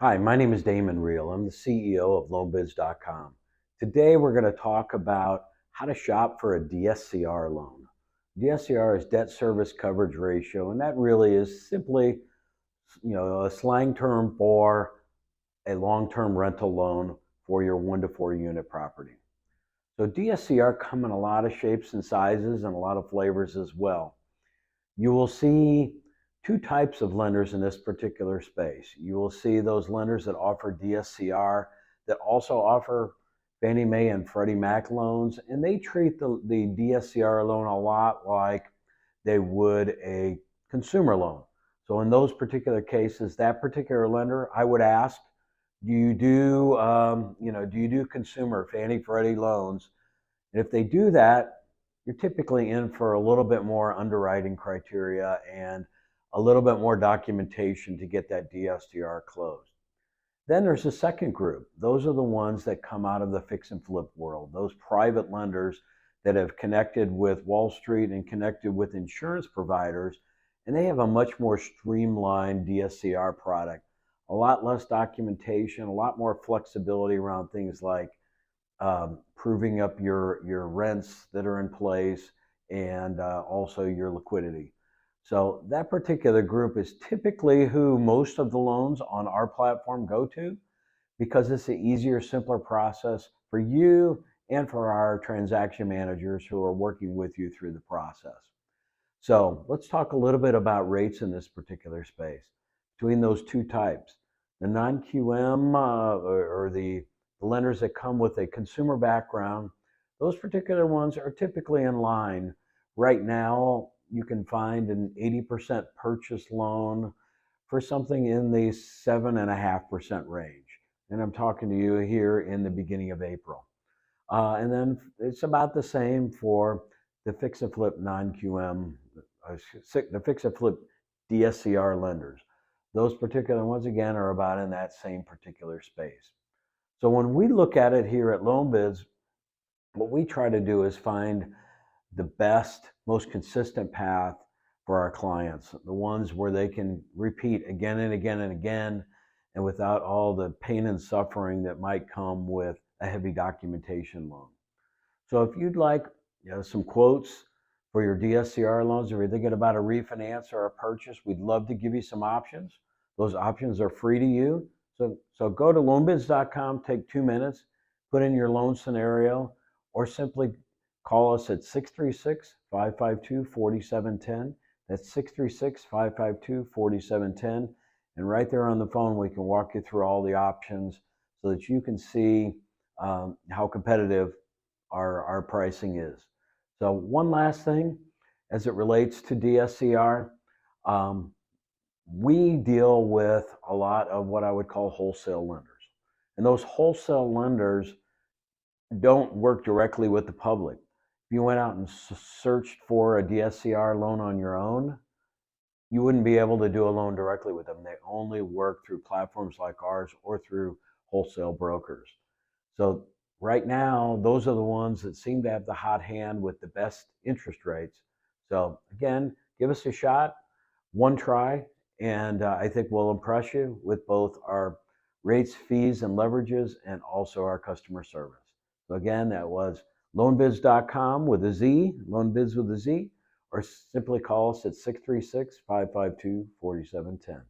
Hi, my name is Damon Riehl. I'm the CEO of LoanBidz.com. Today we're going to talk about how to shop for a DSCR loan. DSCR is debt service coverage ratio, and that really is simply, a slang term for a long-term rental loan for your 1 to 4 unit property. So DSCR come in a lot of shapes and sizes and a lot of flavors as well. You will see two types of lenders in this particular space. You will see those lenders that offer DSCR that also offer Fannie Mae and Freddie Mac loans, and they treat the DSCR loan a lot like they would a consumer loan. So in those particular cases, that particular lender, I would ask, do you do consumer Fannie Freddie loans? And if they do that, you're typically in for a little bit more underwriting criteria and a little bit more documentation to get that DSCR closed. Then there's a second group. Those are the ones that come out of the fix and flip world, those private lenders that have connected with Wall Street and connected with insurance providers, and they have a much more streamlined DSCR product, a lot less documentation, a lot more flexibility around things like proving up your rents that are in place and also your liquidity. So that particular group is typically who most of the loans on our platform go to because it's an easier, simpler process for you and for our transaction managers who are working with you through the process. So let's talk a little bit about rates in this particular space between those two types. The non-QM or the lenders that come with a consumer background, those particular ones are typically in line. Right now, you can find an 80% purchase loan for something in the 7.5% range. And I'm talking to you here in the beginning of April. And then it's about the same for the fix and flip non-QM, the fix and flip DSCR lenders. Those particular ones, again, are about in that same particular space. So when we look at it here at LoanBidz, what we try to do is find the best, most consistent path for our clients, the ones where they can repeat again and again and again, and without all the pain and suffering that might come with a heavy documentation loan. So if you'd like some quotes for your DSCR loans, if you're thinking about a refinance or a purchase, we'd love to give you some options. Those options are free to you. So go to loanbids.com, take 2 minutes, put in your loan scenario, or simply call us at 636-552-4710. That's 636-552-4710. And right there on the phone, we can walk you through all the options so that you can see how competitive our pricing is. So one last thing, as it relates to DSCR, we deal with a lot of what I would call wholesale lenders. And those wholesale lenders don't work directly with the public. If you went out and searched for a DSCR loan on your own, you wouldn't be able to do a loan directly with them. They only work through platforms like ours or through wholesale brokers. So right now, those are the ones that seem to have the hot hand with the best interest rates. So again, give us a shot, one try, and I think we'll impress you with both our rates, fees, and leverages, and also our customer service. So again, that was loanbids.com with a Z, loanbids with a Z, or simply call us at 636-552-4710.